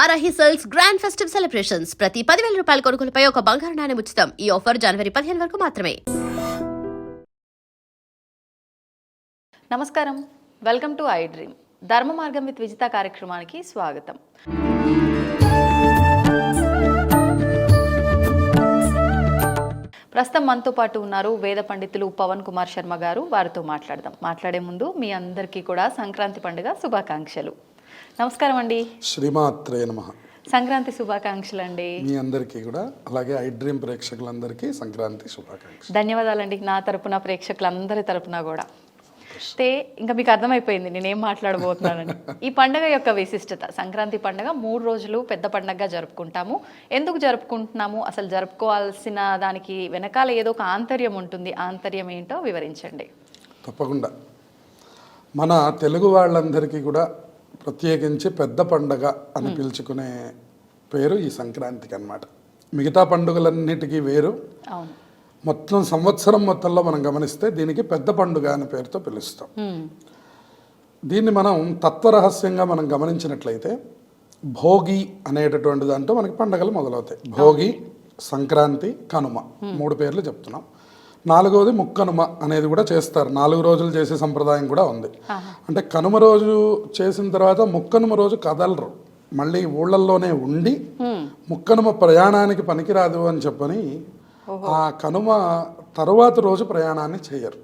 Varahi sales grand festive celebrations ప్రతి 10,000 రూపాయల కొనుగోలుపై ఒక బంగారు నాణెం ఉచితం. ఈ ఆఫర్ జనవరి 15 వరకు మాత్రమే. నమస్కారం, వెల్కమ్ టు ఐ డ్రీమ్. ధర్మ మార్గం విత్ విజిత కార్యక్రమానికి స్వాగతం. ప్రస్తుతం మనతో పాటు ఉన్నారు వేద పండితులు పవన్ కుమార్ శర్మ గారు. వారితో మాట్లాడే ముందు మీ అందరికీ కూడా సంక్రాంతి పండుగ శుభాకాంక్షలు. నమస్కారం అండి. శ్రీమాత్రే నమః. సంక్రాంతి శుభాకాంక్షలు అండి మీ అందరికీ కూడా, అలాగే ఐ డ్రీమ్ ప్రేక్షకులందరికీ సంక్రాంతి శుభాకాంక్షలు. ధన్యవాదాలండి. నా తరపున, ప్రేక్షకులందరి తరపున కూడా. అయితే ఇంకా మీకు అర్థమైపోయింది నేనేం మాట్లాడబోతున్నానని. ఈ పండుగ యొక్క విశిష్టత, సంక్రాంతి పండుగ 3 రోజులు పెద్ద పండుగగా జరుపుకుంటాము. ఎందుకు జరుపుకుంటున్నాము, అసలు జరుపుకోవాల్సిన దానికి వెనకాల ఏదో ఒక ఆంతర్యం ఉంటుంది. ఆంతర్యం ఏంటో వివరించండి. తప్పకుండా. మన తెలుగు వాళ్ళందరికీ కూడా ప్రత్యేకించి పెద్ద పండగ అని పిలుచుకునే పేరు ఈ సంక్రాంతికి అన్నమాట. మిగతా పండుగలన్నిటికీ వేరు. అవును, మొత్తం సంవత్సరం మొత్తంలో మనం గమనిస్తే దీనికి పెద్ద పండుగ అనే పేరుతో పిలుస్తాం. దీన్ని మనం తత్వరహస్యంగా మనం గమనించినట్లయితే భోగి అనేటటువంటి దాంట్లో మనకి పండుగలు మొదలవుతాయి. భోగి, సంక్రాంతి, కనుమ 3 పేర్లు చెప్తున్నాం. 4వది ముక్కనుమ అనేది కూడా చేస్తారు. 4 రోజులు చేసే సంప్రదాయం కూడా ఉంది. అంటే కనుమ రోజు చేసిన తర్వాత ముక్కనుమ రోజు కదలరు, మళ్ళీ ఊళ్ళల్లోనే ఉండి ముక్కనుమ ప్రయాణానికి పనికిరాదు అని చెప్పని ఆ కనుమ తరువాత రోజు ప్రయాణాన్ని చేయరు.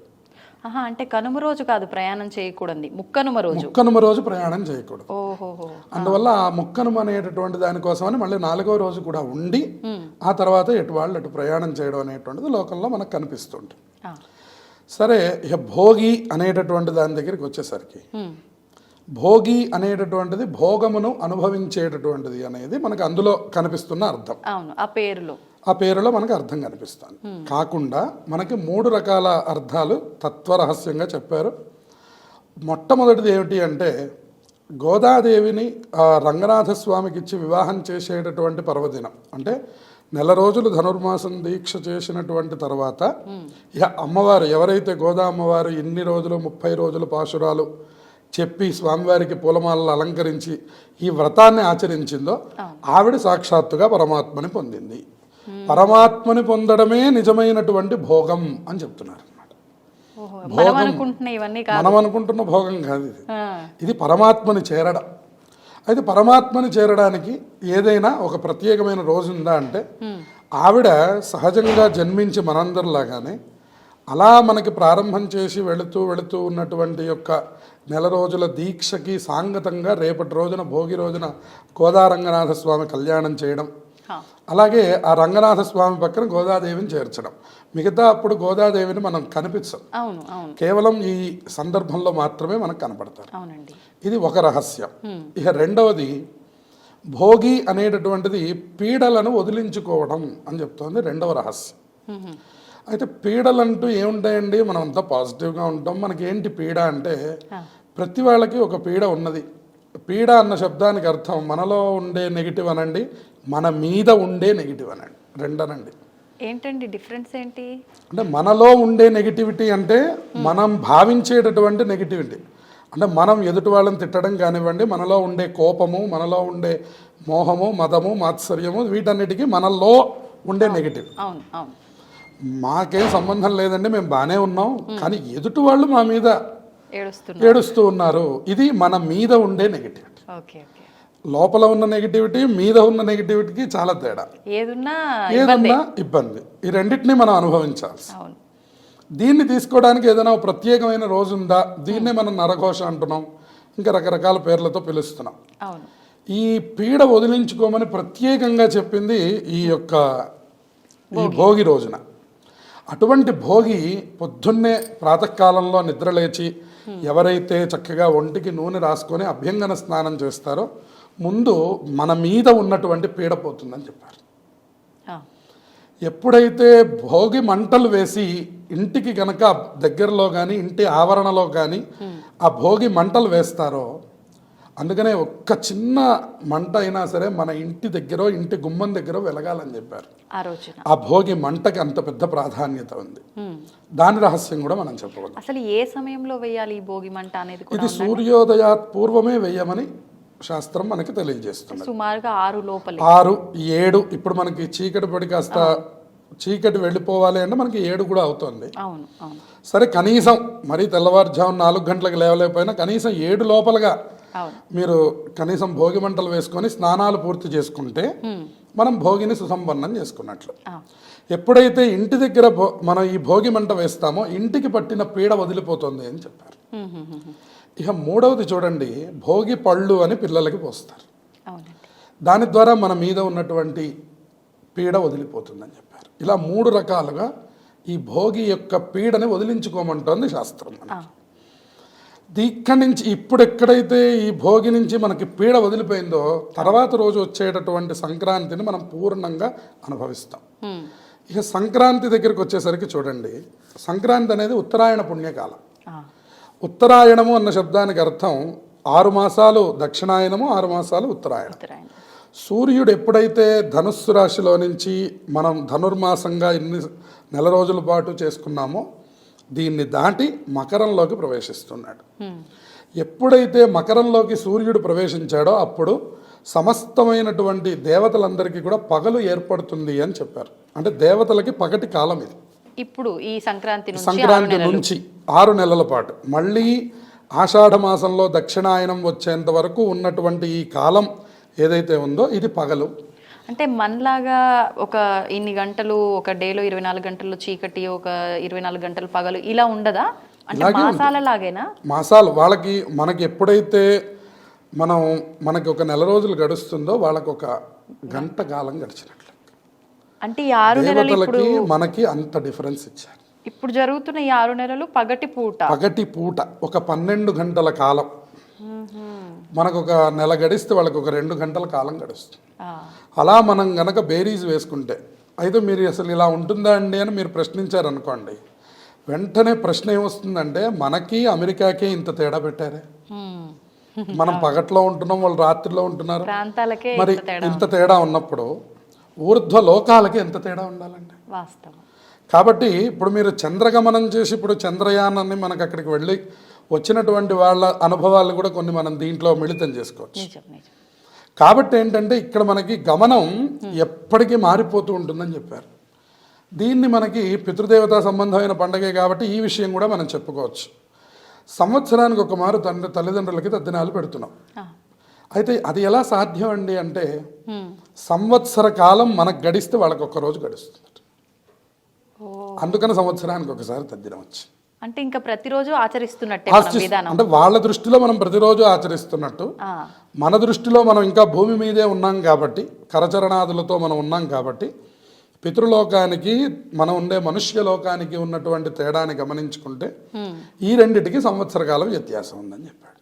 అంటే కనుమ రోజు కాదు ప్రయాణం చేయకూడదు, ముక్కనుమ రోజు ప్రయాణం చేయకూడదు. అందువల్ల ఆ ముక్కనుమ అనేటటువంటి దానికోసమని మళ్ళీ 4వ రోజు కూడా ఉండి ఆ తర్వాత అటు ప్రయాణం చేయడం అనేటువంటిది లోకంలో మనకు కనిపిస్తుంది. సరే, ఇక భోగి అనేటటువంటి దాని దగ్గరికి వచ్చేసరికి భోగి అనేటటువంటిది భోగమును అనుభవించేటటువంటిది అనేది మనకు అందులో కనిపిస్తున్న అర్థం. ఆ పేరులో మనకు అర్థం కనిపిస్తుంది. కాకుండా మనకి 3 రకాల అర్థాలు తత్వరహస్యంగా చెప్పారు. మొట్టమొదటిది ఏమిటి అంటే, గోదాదేవిని రంగనాథస్వామికి ఇచ్చి వివాహం చేసేటటువంటి పర్వదినం. అంటే 4 రోజులు ధనుర్మాసం దీక్ష చేసినటువంటి తర్వాత ఇక అమ్మవారు ఎవరైతే గోదా అమ్మవారు ఇన్ని రోజులు 30 రోజులు పాశురాలు చెప్పి స్వామివారికి పూలమాలలు అలంకరించి ఈ వ్రతాన్ని ఆచరించిందో ఆవిడ సాక్షాత్తుగా పరమాత్మని పొందింది. పరమాత్మని పొందడమే నిజమైనటువంటి భోగం అని చెప్తున్నారు అన్నమాట. మనం అనుకుంటున్న భోగం కాదు ఇది పరమాత్మని చేరడం. అయితే పరమాత్మని చేరడానికి ఏదైనా ఒక ప్రత్యేకమైన రోజు ఉందా అంటే, ఆవిడ సహజంగా జన్మించి మనందరిలాగానే అలా మనకి ప్రారంభం చేసి వెళుతూ ఉన్నటువంటి యొక్క 4 రోజుల దీక్షకి సాంగతంగా రేపటి రోజున భోగి రోజున గోదారంగనాథ స్వామి కళ్యాణం చేయడం, అలాగే ఆ రంగనాథ స్వామి పక్కన గోదాదేవిని చేర్చడం. మిగతా అప్పుడు గోదాదేవిని మనం కనిపించం, కేవలం ఈ సందర్భంలో మాత్రమే మనకు కనపడతారు. ఇది ఒక రహస్యం. ఇక రెండవది, భోగి అనేటటువంటిది పీడలను వదిలించుకోవడం అని చెప్తోంది రెండవ రహస్యం. అయితే పీడలంటూ ఏముంటాయండి, మనం అంతా పాజిటివ్గా ఉంటాం. మనకి ఏంటి పీడ అంటే, ప్రతి వాళ్ళకి ఒక పీడ ఉన్నది. పీడ అన్న శబ్దానికి అర్థం మనలో ఉండే నెగిటివ్ అనండి, మన మీద ఉండే నెగిటివ్ అనండి, రెండనండి. ఏంటండి డిఫరెన్స్ ఏంటి అంటే, మనలో ఉండే నెగిటివిటీ అంటే మనం భావించేటటువంటి నెగిటివిటీ. అంటే మనం ఎదుటి వాళ్ళని తిట్టడం కానివ్వండి, మనలో ఉండే కోపము, మనలో ఉండే మోహము, మదము, మాత్సర్యము, వీటన్నిటికీ మనలో ఉండే నెగిటివ్. మాకేం సంబంధం లేదండి, మేము బాగానే ఉన్నాం, కానీ ఎదుటి వాళ్ళు మా మీద ఏడుస్తూ ఉన్నారు. ఇది మన మీద ఉండే నెగిటివిటీ. లోపల ఉన్న నెగిటివిటీ, మీద ఉన్న నెగిటివిటీకి చాలా తేడా. ఏదున్నా ఇబ్బంది. ఈ రెండింటినీ మనం అనుభవించాల్సి. దీన్ని తీసుకోవడానికి ఏదైనా ప్రత్యేకమైన రోజు ఉందా? దీన్నే మనం నరఘోష అంటున్నాం, ఇంకా రకరకాల పేర్లతో పిలుస్తున్నాం. ఈ పీడ వదిలించుకోమని ప్రత్యేకంగా చెప్పింది ఈ భోగి రోజున. అటువంటి భోగి పొద్దున్నే ప్రాతకాలంలో నిద్రలేచి ఎవరైతే చక్కగా ఒంటికి నూనె రాసుకొని అభ్యంగన స్నానం చేస్తారో ముందు మన మీద ఉన్నటువంటి పీడ పోతుందని చెప్పారు. ఎప్పుడైతే భోగి మంటలు వేసి ఇంటికి గనక దగ్గరలో కానీ ఇంటి ఆవరణలో కానీ ఆ భోగి మంటలు వేస్తారో, అందుకనే ఒక్క చిన్న మంట అయినా సరే మన ఇంటి దగ్గర, ఇంటి గుమ్మం దగ్గర వెలగాలని చెప్పారు. ఆ భోగి మంటకి అంత పెద్ద ప్రాధాన్యత ఉంది. దాని రహస్యం కూడా మనం చెప్పగలం. అసలు ఏ సమయంలో వేయాలి ఈ భోగి మంట అనేది? ఇది సూర్యోదయాత్ పూర్వమే వేయమని శాస్త్రం మనకి తెలియజేస్తుంది. సుమారుగా 6 లోపలే 6, 7 ఇప్పుడు మనకి చీకటి పడి కాస్త చీకటి వెళ్ళిపోవాలి అంటే మనకి 7 కూడా అవుతుంది. అవును అవును సరే కనీసం మరి తెల్లవారుజాము 4 గంటలకు లేవలేకపోయినా కనీసం 7 లోపలగా అవును మీరు కనీసం భోగి మంటలు వేసుకొని స్నానాలు పూర్తి చేసుకుంటే మనం భోగిని సుసంపన్నం చేసుకున్నట్లు. ఎప్పుడైతే ఇంటి దగ్గర మనం ఈ భోగి మంట వేస్తామో ఇంటికి పట్టిన పీడ వదిలిపోతుంది అని చెప్పారు. ఇక మూడవది చూడండి, భోగి పళ్ళు అని పిల్లలకి పోస్తారు. దాని ద్వారా మన మీద ఉన్నటువంటి పీడ వదిలిపోతుందని చెప్పారు. ఇలా 3 రకాలుగా ఈ భోగి యొక్క పీడని వదిలించుకోమంటోంది శాస్త్రం. ఇక్కడి నుంచి ఇప్పుడు ఎక్కడైతే ఈ భోగి నుంచి మనకి పీడ వదిలిపోయిందో తర్వాత రోజు వచ్చేటటువంటి సంక్రాంతిని మనం పూర్ణంగా అనుభవిస్తాం. ఇక సంక్రాంతి దగ్గరికి వచ్చేసరికి చూడండి, సంక్రాంతి అనేది ఉత్తరాయణ పుణ్యకాలం. ఉత్తరాయణము అన్న శబ్దానికి అర్థం 6 మాసాలు దక్షిణాయనము, 6 మాసాలు ఉత్తరాయణం. సూర్యుడు ఎప్పుడైతే ధనుస్సు రాశిలో నుంచి మనం ధనుర్మాసంగా ఇన్ని నెల రోజుల పాటు చేసుకున్నామో దీన్ని దాటి మకరంలోకి ప్రవేశిస్తున్నాడు. ఎప్పుడైతే మకరంలోకి సూర్యుడు ప్రవేశించాడో అప్పుడు సమస్తమైనటువంటి దేవతలందరికీ కూడా పగలు ఏర్పడుతుంది అని చెప్పారు. అంటే దేవతలకి పగటి కాలం ఇది. ఇప్పుడు ఈ సంక్రాంతి నుంచి 6 నెలల పాటు మళ్ళీ ఆషాఢ మాసంలో దక్షిణాయనం వచ్చేంత వరకు ఉన్నటువంటి ఈ కాలం ఏదైతే ఉందో ఇది పగలు. అంటే మనలాగా ఒక ఇన్ని గంటలు ఒక డేలో 24 గంటలు చీకటి, ఒక 24 గంటలు పగలు ఇలా ఉండదా? అంటే మాసాల లాగేనా? మాసాలు వాళ్ళకి మనకి ఎప్పుడైతే మనకి ఒక నెల రోజులు గడుస్తుందో వాళ్ళకి ఒక గంట కాలం గడిచినట్లు. అంటే ఈ 6 నెలలకి మనకి అంత డిఫరెన్స్ ఇచ్చారు. ఇప్పుడు జరుగుతున్న ఈ 6 నెలలు పగటి పూట ఒక 12 గంటల కాలం. మనకు ఒక నెల గడిస్తే వాళ్ళకి ఒక 2 గంటల కాలం గడుస్తుంది. అలా మనం గనక బేరీజ్ వేసుకుంటే, అయితే మీరు అసలు ఇలా ఉంటుందా అండి అని మీరు ప్రశ్నించారనుకోండి, వెంటనే ప్రశ్న ఏమొస్తుందంటే మనకి అమెరికాకే ఇంత తేడా పెట్టారే, మనం పగట్లో ఉంటున్నాం వాళ్ళు రాత్రిలో ఉంటున్నారు, మరి ఇంత తేడా ఉన్నప్పుడు ఊర్ధ్వ లోకాలకి ఎంత తేడా ఉండాలండి. కాబట్టి ఇప్పుడు మీరు చంద్రగమనం చేసి ఇప్పుడు చంద్రయానాన్ని మనకు అక్కడికి వెళ్ళి వచ్చినటువంటి వాళ్ళ అనుభవాలు కూడా కొన్ని మనం దీంట్లో మిళితం చేసుకోవచ్చు. కాబట్టి ఏంటంటే ఇక్కడ మనకి గమనం ఎప్పటికీ మారిపోతూ ఉంటుందని చెప్పారు. దీన్ని మనకి పితృదేవతా సంబంధమైన పండగే కాబట్టి ఈ విషయం కూడా మనం చెప్పుకోవచ్చు. సంవత్సరానికి ఒక మారు తల్లిదండ్రులకి తద్దినాలు పెడుతున్నాం. అయితే అది ఎలా సాధ్యం అండి అంటే సంవత్సర కాలం మనకు గడిస్తే వాళ్ళకి ఒక్క రోజు గడుస్తుంది. అందుకని సంవత్సరానికి ఒకసారి తద్దినం వచ్చి అంటే ఇంకా ప్రతిరోజు ఆచరిస్తున్నట్టే అంటే వాళ్ళ దృష్టిలో మనం ప్రతిరోజు ఆచరిస్తున్నట్టు, మన దృష్టిలో మనం ఇంకా భూమి మీదే ఉన్నాం కాబట్టి కరచరణాదులతో మనం ఉన్నాం కాబట్టి పితృలోకానికి మనం ఉండే మనుష్య లోకానికి ఉన్నటువంటి తేడాన్ని గమనించుకుంటే ఈ రెండిటికి సంవత్సర కాలం వ్యత్యాసం ఉందని చెప్పాడు.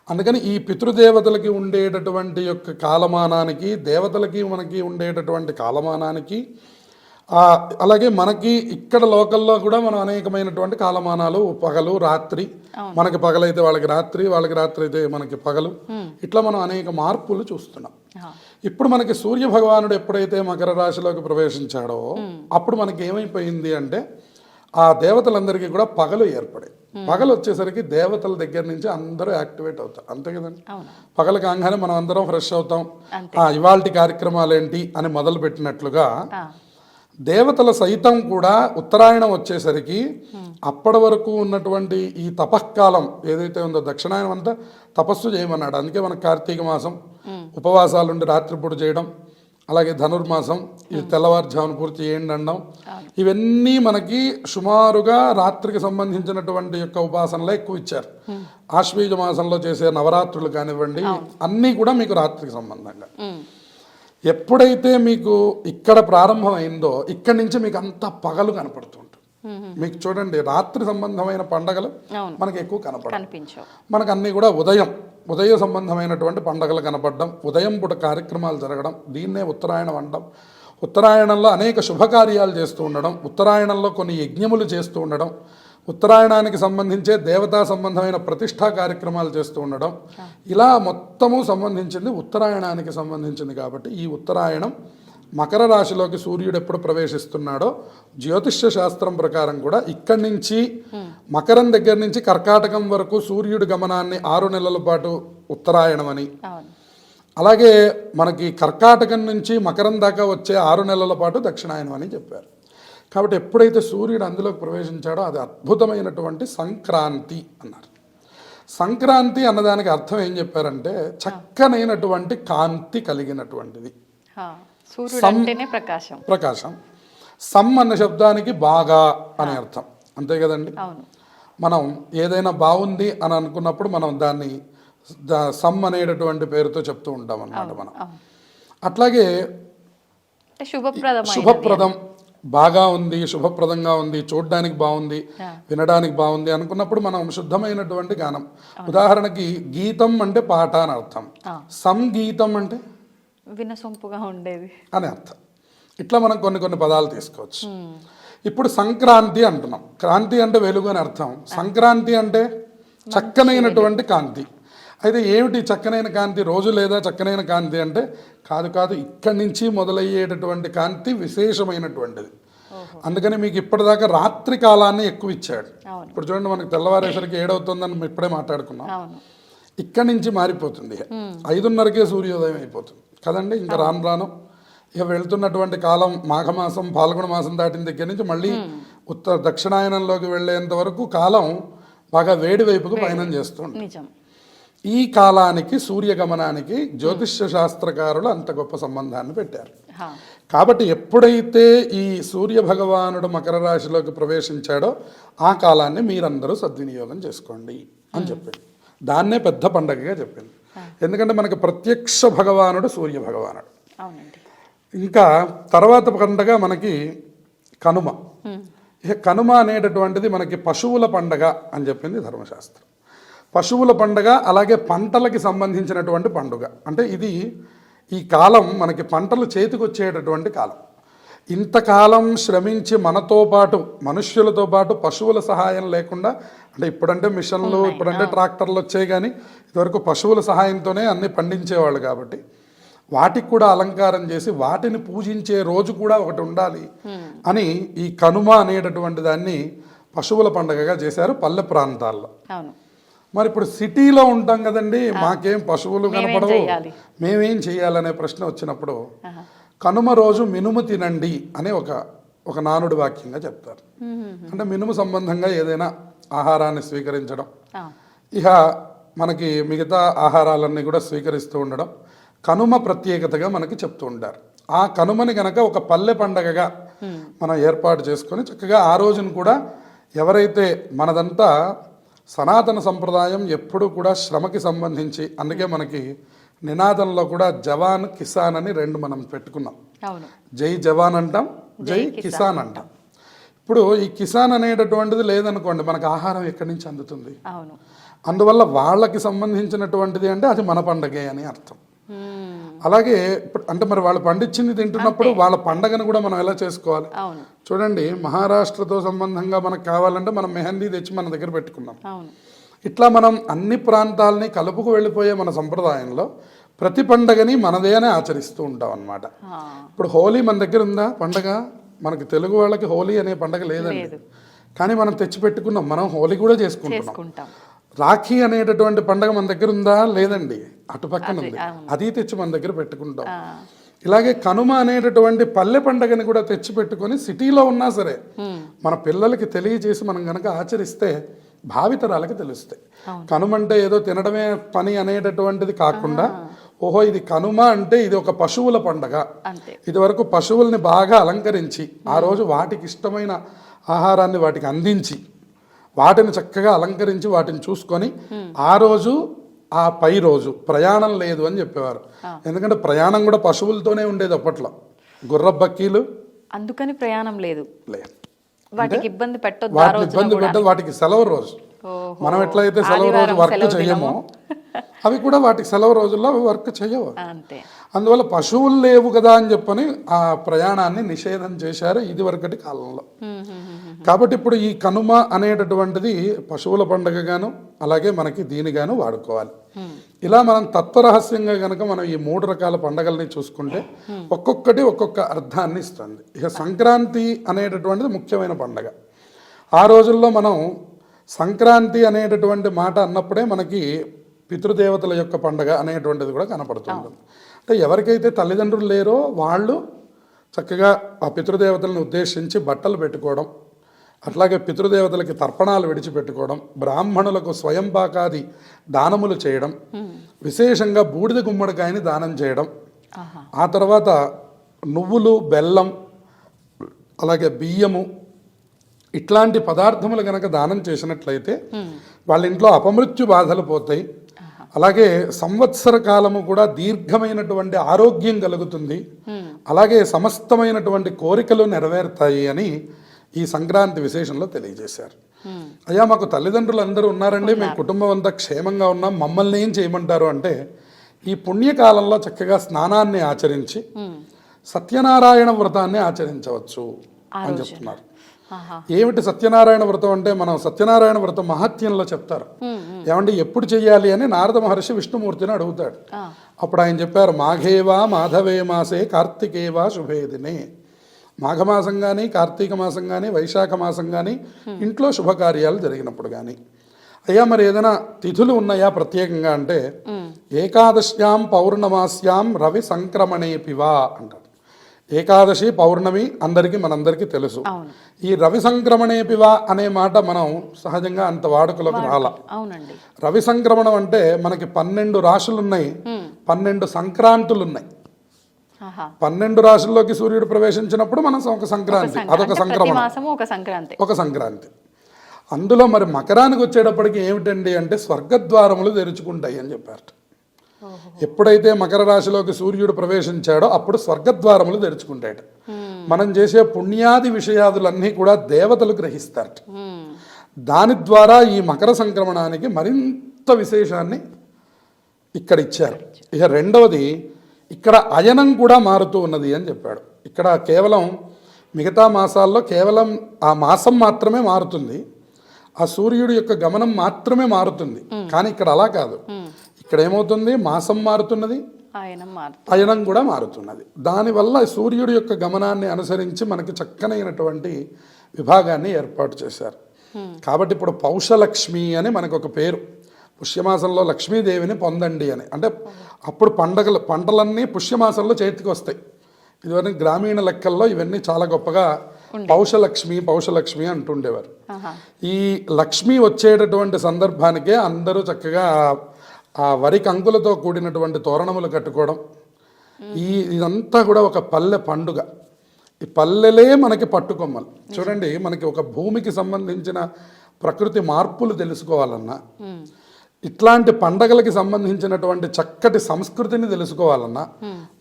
అందుకని ఈ పితృదేవతలకి ఉండేటటువంటి యొక్క కాలమానానికి దేవతలకి మనకి ఉండేటటువంటి కాలమానానికి అలాగే మనకి ఇక్కడ లోకల్లో కూడా మనం అనేకమైనటువంటి కాలమానాలు, పగలు రాత్రి, మనకి పగలైతే వాళ్ళకి రాత్రి, వాళ్ళకి రాత్రి అయితే మనకి పగలు, ఇట్లా మనం అనేక మార్పులు చూస్తున్నాం. ఇప్పుడు మనకి సూర్య భగవానుడు ఎప్పుడైతే మకర రాశిలోకి ప్రవేశించాడో అప్పుడు మనకి ఏమైపోయింది అంటే ఆ దేవతలందరికీ కూడా పగలు ఏర్పడే. పగలు వచ్చేసరికి దేవతల దగ్గర నుంచి అందరూ యాక్టివేట్ అవుతారు, అంతే కదండి. పగలు కాగానే మనం అందరం ఫ్రెష్ అవుతాం, ఇవాల్టి కార్యక్రమాలు ఏంటి అని మొదలు పెట్టినట్లుగా దేవతల సైతం కూడా ఉత్తరాయణం వచ్చేసరికి అప్పటి వరకు ఉన్నటువంటి ఈ తపఃకాలం ఏదైతే ఉందో దక్షిణాయనం అంతా తపస్సు చేయమన్నాడు. అందుకే మనకు కార్తీక మాసం ఉపవాసాలుండి రాత్రిపూట చేయడం, అలాగే ధనుర్మాసం ఇది తెల్లవారుజామున పూర్తి చేయండి అనడం, ఇవన్నీ మనకి సుమారుగా రాత్రికి సంబంధించినటువంటి యొక్క ఉపాసనలే ఎక్కువ ఇచ్చారు. ఆశ్వీజ మాసంలో చేసే నవరాత్రులు కానివ్వండి అన్నీ కూడా మీకు రాత్రికి సంబంధంగా. ఎప్పుడైతే మీకు ఇక్కడ ప్రారంభమైందో ఇక్కడి నుంచి మీకు అంత పగలు కనపడుతుంటుంది. మీకు చూడండి రాత్రి సంబంధమైన పండగలు మనకి ఎక్కువ కనపడవు, మనకు అన్నీ కూడా ఉదయ సంబంధమైనటువంటి పండగలు కనపడడం, ఉదయం పూట కార్యక్రమాలు జరగడం, దీన్నే ఉత్తరాయణం అనడం. ఉత్తరాయణంలో అనేక శుభకార్యాలు చేస్తూ ఉండడం, ఉత్తరాయణంలో కొన్ని యజ్ఞములు చేస్తూ ఉండడం, ఉత్తరాయణానికి సంబంధించే దేవతా సంబంధమైన ప్రతిష్టా కార్యక్రమాలు చేస్తూ ఉండడం, ఇలా మొత్తము సంబంధించింది ఉత్తరాయణానికి సంబంధించింది. కాబట్టి ఈ ఉత్తరాయణం మకర రాశిలోకి సూర్యుడు ఎప్పుడు ప్రవేశిస్తున్నాడో జ్యోతిష్య శాస్త్రం ప్రకారం కూడా ఇక్కడి నుంచి మకరం దగ్గర నుంచి కర్కాటకం వరకు సూర్యుడి గమనాన్ని 6 నెలల పాటు ఉత్తరాయణం అని, అవును. అలాగే మనకి కర్కాటకం నుంచి మకరం దాకా వచ్చే 6 నెలల పాటు దక్షిణాయనం అని చెప్పారు. కాబట్టి ఎప్పుడైతే సూర్యుడు అందులోకి ప్రవేశించాడో అది అద్భుతమైనటువంటి సంక్రాంతి అన్నారు. సంక్రాంతి అన్నదానికి అర్థం ఏం చెప్పారంటే చక్కనైనటువంటి కాంతి కలిగినటువంటిది. సూర్యుడు అంటేనే ప్రకాశం. ప్రకాశం. సమ్ అన్న శబ్దానికి బాగా అనే అర్థం, అంతే కదండి. అవును. మనం ఏదైనా బాగుంది అని అనుకున్నప్పుడు మనం దాన్ని సమ్ అనేటటువంటి పేరుతో చెప్తూ ఉంటాం అన్నమాట మనం. అట్లాగే శుభప్రదం, బాగా ఉంది, శుభప్రదంగా ఉంది, చూడడానికి బాగుంది, వినడానికి బాగుంది అనుకున్నప్పుడు మనం శుద్ధమైనటువంటి గానం. ఉదాహరణకి గీతం అంటే పాట అని అర్థం, సంగీతం అంటే వినసొంపుగా ఉండేది అని అర్థం. ఇట్లా మనం కొన్ని పదాలు తీసుకోవచ్చు. ఇప్పుడు సంక్రాంతి అంటున్నాం. క్రాంతి అంటే వెలుగు అని అర్థం. సంక్రాంతి అంటే చక్కనైనటువంటి కాంతి. అయితే ఏమిటి చక్కనైన కాంతి? రోజు లేదా చక్కనైన కాంతి అంటే కాదు, ఇక్కడి నుంచి మొదలయ్యేటటువంటి కాంతి విశేషమైనటువంటిది. అందుకని మీకు ఇప్పటిదాకా రాత్రి కాలాన్ని ఎక్కువ ఇచ్చాడు. ఇప్పుడు చూడండి, మనకు తెల్లవారేసరికి 7 అవుతుందని ఇప్పుడే మాట్లాడుకున్నాం. ఇక్కడి నుంచి మారిపోతుంది. 5:30కే సూర్యోదయం అయిపోతుంది కదండి. ఇంకా రాను ఇక వెళ్తున్నటువంటి కాలం మాఘమాసం, పాల్గొన మాసం దాటిన దగ్గర నుంచి మళ్ళీ దక్షిణాయనంలోకి వెళ్ళేంత వరకు కాలం బాగా వేడి వైపుకు పయనం చేస్తుంది. ఈ కాలానికి సూర్యగమనానికి జ్యోతిష్య శాస్త్రకారులు అంత గొప్ప సంబంధాన్ని పెట్టారు. కాబట్టి ఎప్పుడైతే ఈ సూర్య భగవానుడు మకర రాశిలోకి ప్రవేశించాడో ఆ కాలాన్ని మీరందరూ సద్వినియోగం చేసుకోండి అని చెప్పింది. దాన్నే పెద్ద పండగగా చెప్పింది. ఎందుకంటే మనకు ప్రత్యక్ష భగవానుడు సూర్య భగవానుడు. ఇంకా తర్వాత పండగ మనకి కనుమ. ఇక కనుమ అనేటటువంటిది మనకి పశువుల పండగ అని చెప్పింది ధర్మశాస్త్రం. పశువుల పండగ, అలాగే పంటలకి సంబంధించినటువంటి పండుగ. అంటే ఇది ఈ కాలం మనకి పంటలు చేతికొచ్చేటటువంటి కాలం. ఇంతకాలం శ్రమించి మనతో పాటు, మనుష్యులతో పాటు పశువుల సహాయం లేకుండా, అంటే ఇప్పుడంటే మిషన్లు, ఇప్పుడంటే ట్రాక్టర్లు వచ్చాయి, కానీ ఇదివరకు పశువుల సహాయంతోనే అన్ని పండించేవాళ్ళు. కాబట్టి వాటికి కూడా అలంకారం చేసి వాటిని పూజించే రోజు కూడా ఒకటి ఉండాలి అని ఈ కనుమ అనేటటువంటి దాన్ని పశువుల పండుగగా చేశారు పల్లె ప్రాంతాల్లో. మరి ఇప్పుడు సిటీలో ఉంటాం కదండి, మాకేం పశువులు కనపడవు, మేమేం చేయాలనే ప్రశ్న వచ్చినప్పుడు కనుమ రోజు మినుము తినండి అనే ఒక నానుడి వాక్యంగా చెప్తారు. అంటే మినుము సంబంధంగా ఏదైనా ఆహారాన్ని స్వీకరించడం, ఇక మనకి మిగతా ఆహారాలన్నీ కూడా స్వీకరిస్తూ ఉండడం కనుమ ప్రత్యేకతగా మనకి చెప్తూ ఉంటారు. ఆ కనుమని కనుక ఒక పల్లె పండగగా మనం ఏర్పాటు చేసుకొని చక్కగా ఆ రోజును కూడా ఎవరైతే మనదంతా సనాతన సంప్రదాయం ఎప్పుడూ కూడా శ్రమకి సంబంధించి, అందుకే మనకి నినాదంలో కూడా జవాన్ కిసాన్ అని 2 మనం పెట్టుకున్నాం. జై జవాన్ అంటాం, జై కిసాన్ అంటాం. ఇప్పుడు ఈ కిసాన్ అనేటటువంటిది లేదనుకోండి, మనకు ఆహారం ఎక్కడి నుంచి అందుతుంది? అందువల్ల వాళ్ళకి సంబంధించినటువంటిది అంటే అది మన పండగే అని అర్థం. అలాగే అంటే మరి వాళ్ళు పండించింది తింటున్నప్పుడు వాళ్ళ పండగను కూడా మనం ఎలా చేసుకోవాలి? చూడండి, మహారాష్ట్రతో సంబంధంగా మనకు కావాలంటే మనం మెహందీ తెచ్చి మన దగ్గర పెట్టుకున్నాం. ఇట్లా మనం అన్ని ప్రాంతాలని కలుపుకు వెళ్ళిపోయే మన సంప్రదాయంలో ప్రతి పండగని మనదేనే ఆచరిస్తూ ఉంటాం అన్నమాట. ఇప్పుడు హోలీ మన దగ్గర ఉందా పండగ? మనకి తెలుగు వాళ్ళకి హోలీ అనే పండగ లేదండి, కానీ మనం తెచ్చి పెట్టుకున్నాం. మనం హోలీ కూడా చేసుకుంటున్నాం. రాఖీ అనేటటువంటి పండగ మన దగ్గర ఉందా? లేదండి, అటుపక్కన ఉంది, అది తెచ్చి మన దగ్గర పెట్టుకుంటాం. ఇలాగే కనుమ అనేటటువంటి పల్లె పండగని కూడా తెచ్చి పెట్టుకొని సిటీలో ఉన్నా సరే మన పిల్లలకి తెలియజేసి మనం కనుక ఆచరిస్తే భావితరాలకి తెలుస్తాయి. కనుమ అంటే ఏదో తినడమే పని అనేటటువంటిది కాకుండా, ఓహో ఇది కనుమ అంటే ఇది ఒక పశువుల పండగ. ఇది వరకు పశువుల్ని బాగా అలంకరించి ఆ రోజు వాటికి ఇష్టమైన ఆహారాన్ని వాటికి అందించి వాటిని చక్కగా అలంకరించి వాటిని చూసుకొని ఆ రోజు ఆ పై రోజు ప్రయాణం లేదు అని చెప్పేవారు. ఎందుకంటే ప్రయాణం కూడా పశువులతోనే ఉండేది అప్పట్లో, గుర్ర బక్కీలు, అందుకని ప్రయాణం లేదు. వాటికి ఇబ్బంది పెట్టదు, వాటికి సెలవు రోజు. మనం ఎట్లయితే సెలవు రోజు వర్క్ చేయమో అవి కూడా వాటికి సెలవు రోజుల్లో వర్క్ చేయవు. అందువల్ల పశువులు లేవు కదా అని చెప్పని ఆ ప్రయాణాన్ని నిషేధం చేశారు ఇది వరకటి కాలంలో. కాబట్టి ఇప్పుడు ఈ కనుమ అనేటటువంటిది పశువుల పండుగగాను అలాగే మనకి దీనిగాను వాడుకోవాలి. ఇలా మనం తత్వరహస్యంగా కనుక మనం ఈ 3 రకాల పండుగల్ని చూసుకుంటే ఒక్కొక్కటి ఒక్కొక్క అర్థాన్ని ఇస్తుంది. ఇక సంక్రాంతి అనేటటువంటిది ముఖ్యమైన పండుగ. ఆ రోజుల్లో మనం సంక్రాంతి అనేటటువంటి మాట అన్నప్పుడే మనకి పితృదేవతల యొక్క పండగ అనేటువంటిది కూడా కనపడుతుంది. అంటే ఎవరికైతే తల్లిదండ్రులు లేరో వాళ్ళు చక్కగా ఆ పితృదేవతలను ఉద్దేశించి బట్టలు పెట్టుకోవడం, అట్లాగే పితృదేవతలకి తర్పణాలు విడిచిపెట్టుకోవడం, బ్రాహ్మణులకు స్వయంపాకాది దానములు చేయడం, విశేషంగా బూడిద గుమ్మడికాయని దానం చేయడం, ఆ తర్వాత నువ్వులు, బెల్లం, అలాగే బియ్యము ఇట్లాంటి పదార్థములు కనుక దానం చేసినట్లయితే వాళ్ళ ఇంట్లో అపమృత్యు బాధలు పోతాయి. అలాగే సంవత్సర కాలము కూడా దీర్ఘమైనటువంటి ఆరోగ్యం కలుగుతుంది. అలాగే సమస్తమైనటువంటి కోరికలు నెరవేరుతాయి అని ఈ సంక్రాంతి విశేషంలో తెలియజేశారు. అయ్యా మాకు తల్లిదండ్రులు అందరూ ఉన్నారండి, మేము కుటుంబం అంతా క్షేమంగా ఉన్నాం, మమ్మల్ని ఏం చేయమంటారు అంటే ఈ పుణ్యకాలంలో చక్కగా స్నానాన్ని ఆచరించి సత్యనారాయణ వ్రతాన్ని ఆచరించవచ్చు అని చెప్తున్నారు. ఏమిటి సత్యనారాయణ వ్రతం అంటే, మనం సత్యనారాయణ వ్రతం మహత్యంలో చెప్తారు. ఏమంటే ఎప్పుడు చెయ్యాలి అని నారద మహర్షి విష్ణుమూర్తిని అడుగుతాడు. అప్పుడు ఆయన చెప్పారు, మాఘేవా మాధవే మాసే కార్తికేవా శుభే దినే. మాఘమాసం కానీ, కార్తీక మాసం కానీ, వైశాఖ మాసం కానీ, ఇంట్లో శుభకార్యాలు జరిగినప్పుడు కానీ. అయ్యా మరి ఏదైనా తిథులు ఉన్నాయా ప్రత్యేకంగా అంటే, ఏకాదశ్యాం పౌర్ణమాస్యాం రవి సంక్రమణేపివా అంటారు. ఏకాదశి పౌర్ణమి మనందరికీ తెలుసు. ఈ రవి సంక్రమణేపివా అనే మాట మనం సహజంగా అంత వాడుకలోకి రాలా. రవి సంక్రమణం అంటే మనకి 12 రాశులు ఉన్నాయి, 12 సంక్రాంతులు ఉన్నాయి. 12 రాశుల్లోకి సూర్యుడు ప్రవేశించినప్పుడు మనం ఒక సంక్రాంతి, అదొక సంక్రమణం, ఒక సంక్రాంతి. అందులో మరి మకరానికి వచ్చేటప్పటికి ఏమిటండి అంటే స్వర్గద్వారములు తెరుచుకుంటాయి అని చెప్పారు. ఎప్పుడైతే మకర రాశిలోకి సూర్యుడు ప్రవేశించాడో అప్పుడు స్వర్గద్వారములు తెరుచుకుంటాయట. మనం చేసే పుణ్యాది విషయాదులన్నీ కూడా దేవతలు గ్రహిస్తారు. దాని ద్వారా ఈ మకర సంక్రమణానికి మరింత విశేషాన్ని ఇక్కడ ఇచ్చారు. ఇక రెండవది, ఇక్కడ అయనం కూడా మారుతూ ఉన్నది అని చెప్పాడు. ఇక్కడ కేవలం మిగతా మాసాల్లో కేవలం ఆ మాసం మాత్రమే మారుతుంది, ఆ సూర్యుడి యొక్క గమనం మాత్రమే మారుతుంది. కానీ ఇక్కడ అలా కాదు. ఇక్కడ ఏమవుతుంది, మాసం మారుతున్నది, అయనం కూడా మారుతున్నది. దానివల్ల సూర్యుడి యొక్క గమనాన్ని అనుసరించి మనకి చక్కనైనటువంటి విభాగాన్ని ఏర్పాటు చేశారు. కాబట్టి ఇప్పుడు పౌషలక్ష్మి అని మనకు ఒక పేరు. పుష్యమాసంలో లక్ష్మీదేవిని పొందండి అని. అంటే అప్పుడు పంటలన్నీ పుష్యమాసంలో చేతికి వస్తాయి. ఇదివరకు గ్రామీణ లెక్కల్లో ఇవన్నీ చాలా గొప్పగా పౌషలక్ష్మి అంటుండేవారు. ఈ లక్ష్మి వచ్చేటటువంటి సందర్భానికే అందరూ చక్కగా ఆ వరి కంకులతో కూడినటువంటి తోరణములు కట్టుకోవడం, ఇదంతా కూడా ఒక పల్లె పండుగ. ఈ పల్లెలే మనకి పట్టుకొమ్మలు. చూడండి, మనకి ఒక భూమికి సంబంధించిన ప్రకృతి మార్పులు తెలుసుకోవాలన్నా, ఇట్లాంటి పండగలకి సంబంధించినటువంటి చక్కటి సంస్కృతిని తెలుసుకోవాలన్నా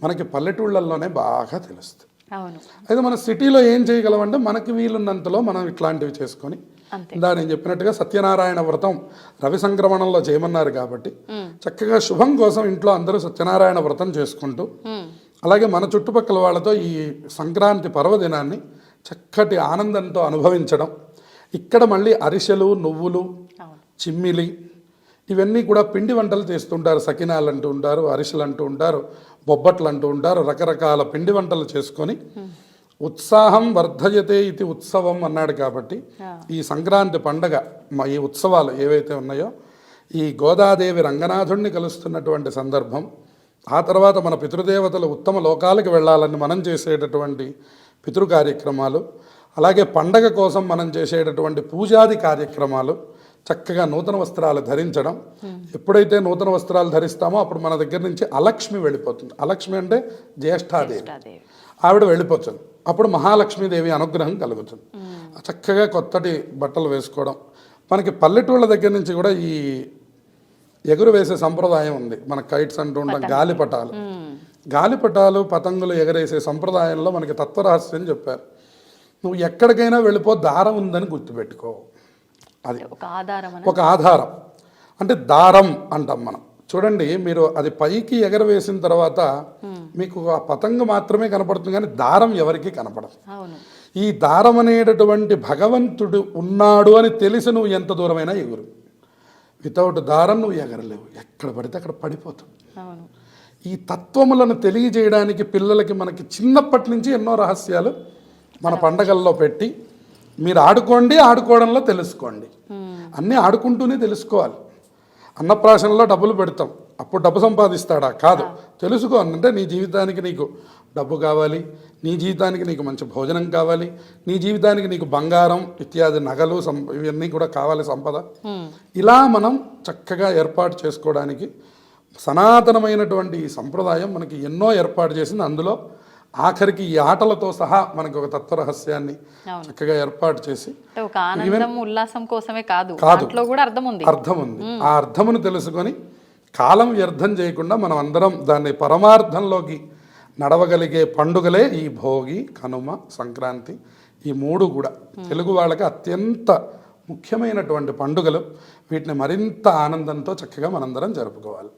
మనకి పల్లెటూళ్ళల్లోనే బాగా తెలుస్తుంది. అయితే మన సిటీలో ఏం చేయగలమంటే మనకి వీలున్నంతలో మనం ఇట్లాంటివి చేసుకొని, నేను చెప్పినట్టుగా సత్యనారాయణ వ్రతం రవి సంక్రమణంలో చేయమన్నారు కాబట్టి చక్కగా శుభం కోసం ఇంట్లో అందరూ సత్యనారాయణ వ్రతం చేసుకుంటూ, అలాగే మన చుట్టుపక్కల వాళ్ళతో ఈ సంక్రాంతి పర్వదినాన్ని చక్కటి ఆనందంతో అనుభవించడం. ఇక్కడ మళ్ళీ అరిసెలు, నువ్వులు, చిమ్మిలి ఇవన్నీ కూడా పిండి వంటలు చేస్తుంటారు. సకినాలు అంటూ ఉంటారు, అరిసెలు అంటూ ఉంటారు, బొబ్బట్లు అంటూ ఉంటారు. రకరకాల పిండి వంటలు చేసుకొని ఉత్సాహం వర్ధయతే ఇది ఉత్సవం అన్నాడు. కాబట్టి ఈ సంక్రాంతి పండగ, ఈ ఉత్సవాలు ఏవైతే ఉన్నాయో, ఈ గోదాదేవి రంగనాథుణ్ణి కలుస్తున్నటువంటి సందర్భం, ఆ తర్వాత మన పితృదేవతలు ఉత్తమ లోకాలకు వెళ్ళాలని మనం చేసేటటువంటి పితృ కార్యక్రమాలు, అలాగే పండగ కోసం మనం చేసేటటువంటి పూజాది కార్యక్రమాలు, చక్కగా నూతన వస్త్రాలు ధరించడం. ఎప్పుడైతే నూతన వస్త్రాలు ధరిస్తామో అప్పుడు మన దగ్గర నుంచి అలక్ష్మి వెళ్ళిపోతుంది. అలక్ష్మి అంటే జ్యేష్ఠాదేవి, ఆవిడ వెళ్ళిపోతుంది. అప్పుడు మహాలక్ష్మీదేవి అనుగ్రహం కలుగుతుంది. చక్కగా కొత్తటి బట్టలు వేసుకోవడం. మనకి పల్లెటూళ్ళ దగ్గర నుంచి కూడా ఈ ఎగురు వేసే సంప్రదాయం ఉంది. మన కైట్స్ అంటూ ఉంటాం, గాలిపటాలు పతంగులు ఎగరేసే సంప్రదాయంలో మనకి తత్వరహస్యం చెప్పారు. నువ్వు ఎక్కడికైనా వెళ్ళిపో, దారం ఉందని గుర్తుపెట్టుకో. అది ఒక ఆధారం, అంటే దారం అంటాం మనం. చూడండి, మీరు అది పైకి ఎగరవేసిన తర్వాత మీకు ఆ పతంగ మాత్రమే కనపడుతుంది, కానీ దారం ఎవరికి కనపడదు. ఈ దారం అనేటటువంటి భగవంతుడు ఉన్నాడు అని తెలిసి నువ్వు ఎంత దూరమైనా ఎగురు. వితౌట్ దారం నువ్వు ఎగరలేవు, ఎక్కడ పడితే అక్కడ పడిపోతావు. ఈ తత్వములను తెలియజేయడానికి పిల్లలకి మనకి చిన్నప్పటి నుంచి ఎన్నో రహస్యాలు మన పండగల్లో పెట్టి, మీరు ఆడుకోండి, ఆడుకోవడంలో తెలుసుకోండి, అన్నీ ఆడుకుంటూనే తెలుసుకోవాలి. అన్నప్రాశనలో డబ్బులు పెడతాం, అప్పుడు డబ్బు సంపాదిస్తాడా? కాదు. తెలుసుకో అంటే నీ జీవితానికి నీకు డబ్బు కావాలి, నీ జీవితానికి నీకు మంచి భోజనం కావాలి, నీ జీవితానికి నీకు బంగారం ఇత్యాది నగలు ఇవన్నీ కూడా కావాలి, సంపద. ఇలా మనం చక్కగా ఏర్పాటు చేసుకోవడానికి సనాతనమైనటువంటి ఈ సంప్రదాయం మనకి ఎన్నో ఏర్పాటు చేసింది. అందులో ఆఖరికి ఈ ఆటలతో సహా మనకి ఒక తత్వరహస్యాన్ని చక్కగా ఏర్పాటు చేసి, ఒక ఆనందం ఉల్లాసం కోసమే కాదు, కూడా అర్థం ఉంది. ఆ అర్థమును తెలుసుకొని కాలం వ్యర్థం చేయకుండా మనం అందరం దాన్ని పరమార్థంలోకి నడవగలిగే పండుగలే ఈ భోగి, కనుమ, సంక్రాంతి. ఈ మూడు కూడా తెలుగు వాళ్ళకి అత్యంత ముఖ్యమైనటువంటి పండుగలు. వీటిని మరింత ఆనందంతో చక్కగా మనందరం జరుపుకోవాలి.